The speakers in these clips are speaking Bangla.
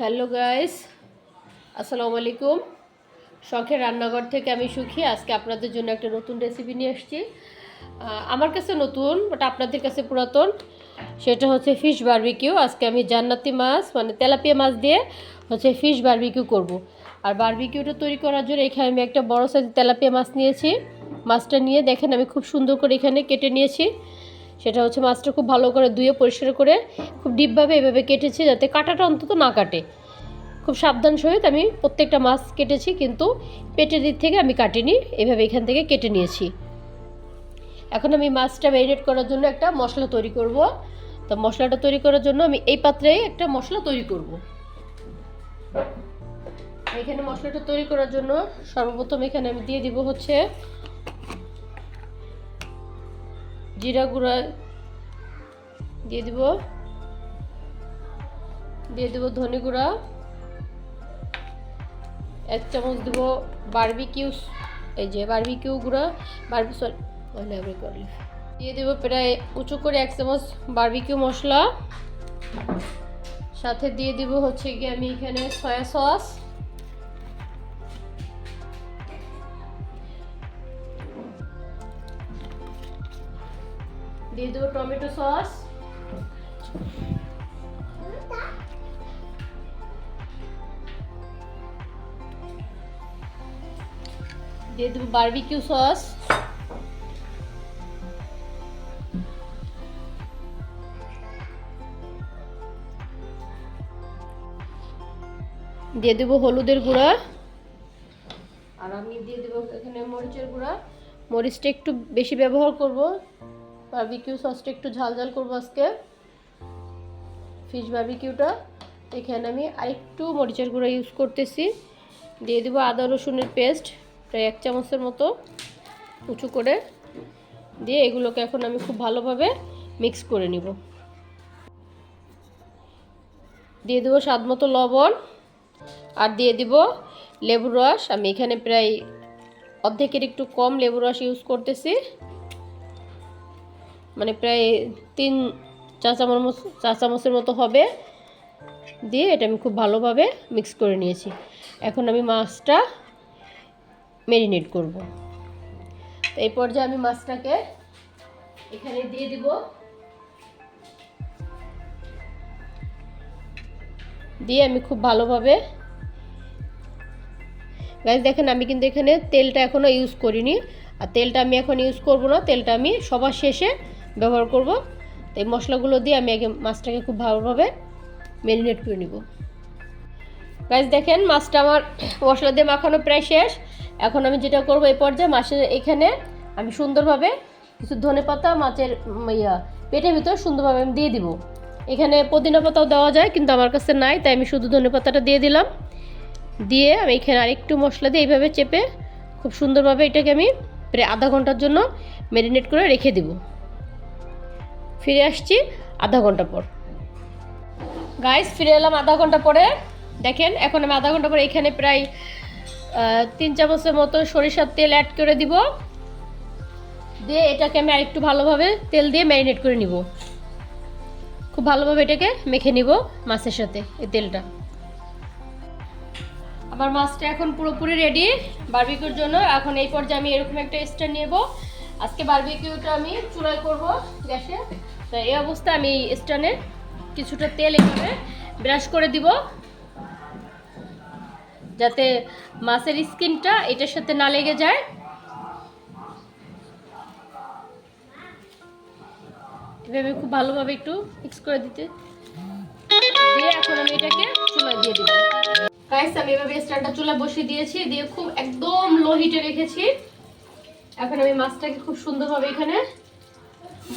হ্যালো গাইস, আসসালামু আলাইকুম। শখের রান্নাঘর থেকে আমি সুখী। আজকে আপনাদের জন্য একটা নতুন রেসিপি নিয়ে এসেছি। আমার কাছে নতুন, বাট আপনাদের কাছে পুরাতন। সেটা হচ্ছে ফিশ বারবিকিউ। আজকে আমি জান্নাতি মাছ মানে তেলাপিয়া মাছ দিয়ে ফিশ বারবিকিউ করব। আর বারবিকিউটা তৈরি করার জন্য এখানে আমি একটা বড় সাইজের তেলাপিয়া মাছ নিয়েছি। মাছটা নিয়ে দেখেন আমি খুব সুন্দর করে এখানে কেটে নিয়েছি। সেটা মাছটা খুব ভালো করে ধুয়ে পরিষ্কার করে খুব ডিপভাবে এভাবে কেটেছি, যাতে কাঁটাটা অন্তত না কাটে। খুব সাবধান সহিত আমি প্রত্যেকটা মাছ কেটেছি, কিন্তু পেটের দিক থেকে আমি কাটিনি, এভাবে এখান থেকে কেটে নিয়েছি। এখন আমি মাছটা ম্যারিনেট করার জন্য একটা মশলা তৈরি করব। তো মশলাটা তৈরি করার জন্য আমি এই পাত্রে একটা মশলা তৈরি করব। এখানে মশলাটা তৈরি করার জন্য সর্বপ্রথম এখানে আমি দিয়ে দিব জিরা গুঁড়া, দিয়ে দিব ধনে গুঁড়া, 1 চামচ দিব বারবিকিউ গুঁড়া, দিয়ে দেবো প্রায় উঁচু করে 1 চামচ বারবিকিউ মশলা। সাথে দিয়ে দিব আমি এখানে সয়া সস, দিয়ে দেবো টমেটো সস, দিয়ে দেবো বারবিকিউ সস, দিয়ে দেবো হলুদের গুঁড়া, আর আমি দিয়ে দেবো এখানে মরিচের গুঁড়া। মরিচটা একটু বেশি ব্যবহার করব, বারবিকিউ সসটা একটু ঝাল ঝাল করবো আজকে ফিশ বারবিকিউটা। এখানে আমি আরেকটু মরিচের গুঁড়া ইউজ করতেছি। দিয়ে দেবো আদা রসুনের পেস্ট প্রায় 1 চামচের মতো, উঁচু করে দিয়ে এগুলোকে এখন আমি খুব ভালোভাবে মিক্স করে নিব। দিয়ে দেবো স্বাদ মতো লবণ, আর দিয়ে দিব লেবুর রস। আমি এখানে প্রায় অর্ধেকের একটু কম লেবুর রস ইউজ করতেছি, মানে প্রায় 3 চা চামচের মতো হবে। দিয়ে এটা আমি খুব ভালোভাবে মিক্স করে নিয়েছি। এখন আমি মাছটা ম্যারিনেট করব। তো এই পর্যায়ে আমি মাছটাকে এখানে দিয়ে দিব। দিয়ে আমি খুব ভালোভাবে, গাইস দেখেন আমি কিন্তু এখানে তেলটা এখনো ইউজ করিনি, আর তেলটা আমি এখন ইউজ করব না, তেলটা আমি সবার শেষে ব্যবহার করব। তো এই মশলাগুলো দিয়ে আমি আগে মাছটাকে খুব ভালোভাবে ম্যারিনেট করে নিব। গাইস দেখেন মাছটা আমার মশলা দিয়ে মাখানো প্রায় শেষ। এখন আমি যেটা করব, এই পর্যায়ে মাছের এখানে আমি সুন্দরভাবে কিছু ধনেপাতা মাছের পেটের ভিতর সুন্দরভাবে আমি দিয়ে দিব। এখানে পুদিনা পাতাও দেওয়া যায়, কিন্তু আমার কাছে নাই, তাই আমি শুধু ধনেপাতাটা দিয়ে দিলাম। দিয়ে আমি এখানে আরেকটু মশলা দিয়ে এইভাবে চেপে খুব সুন্দরভাবে এটাকে আমি প্রায় আধা ঘন্টার জন্য ম্যারিনেট করে রেখে দিব। ফিরে আসছি আধা ঘন্টা পর। গাইস ফিরে এলাম আধা ঘন্টা পরে। দেখেন এখন আমি আধা ঘন্টা পরে এখানে প্রায় 3 চামচের মতো সরিষার তেল অ্যাড করে দিব। দিয়ে এটাকে আমি আরেকটু ভালোভাবে তেল দিয়ে ম্যারিনেট করে নিব। খুব ভালোভাবে এটাকে মেখে নিব মাছের সাথে এই তেলটা। আমার মাছটা এখন পুরোপুরি রেডি বারবিকিউর জন্য। এখন এই পর্যায়ে আমি এরকম একটা স্ট্যান্ড নেব। আজকে বারবিকিউটা আমি চুলায় করব গ্যাসে। তো এই অবস্থায় আমি এই স্ট্যান্ডে কিছুটা তেল এভাবে ব্রাশ করে দিব, যাতে মাছের স্কিনটা এটার সাথে না লেগে যায়। এভাবে খুব ভালোভাবে একটু মিক্স করে দিয়ে এখন আমি এটাকে চুলায় দিয়ে দিব। গাইস আমি এভাবে স্ট্যান্ডটা চুলায় বসিয়ে দিয়েছি, দিয়ে খুব একদম লো হিটে রেখেছি। এখন আমি মাছটাকে খুব সুন্দরভাবে এখানে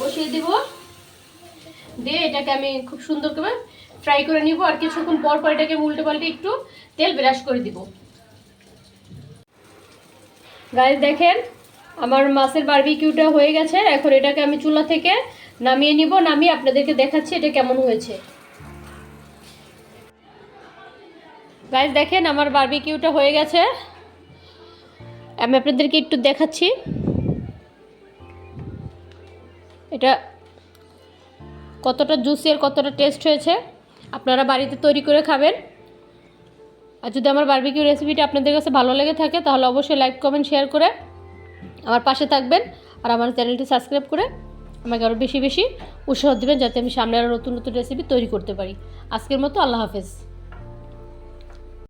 বসিয়ে দিব। দিয়ে এটাকে আমি খুব সুন্দর করে ফ্রাই করে নিব, আর কিছুক্ষণ পর পর এটাকে উল্টে পাল্টে একটু তেল ব্রাশ করে দিব। গাইস দেখেন আমার মাছের বারবিকিউটা হয়ে গেছে। এখন এটাকে আমি চুলা থেকে নামিয়ে নিব। নামিয়ে আপনাদেরকে দেখাচ্ছি এটা কেমন হয়েছে। গাইস দেখেন আমার বারবিকিউটা হয়ে গেছে, আমি আপনাদেরকে একটু দেখাচ্ছি। এটা কতটা জুসি আর কতটা টেস্ট হয়েছে। আপনারা বাড়িতে তৈরি করে খাবেন। আর যদি আমার বারবিকিউ রেসিপিটা আপনাদের কাছে ভালো লেগে থাকে তাহলে অবশ্যই লাইক কমেন্ট শেয়ার করে আমার পাশে থাকবেন, আর আমার চ্যানেলটি সাবস্ক্রাইব করে আমাকে আরও বেশি বেশি উৎসাহ দেবেন যাতে আমি সামনে আরও নতুন নতুন রেসিপি তৈরি করতে পারি। আজকের মতো আল্লাহ হাফেজ।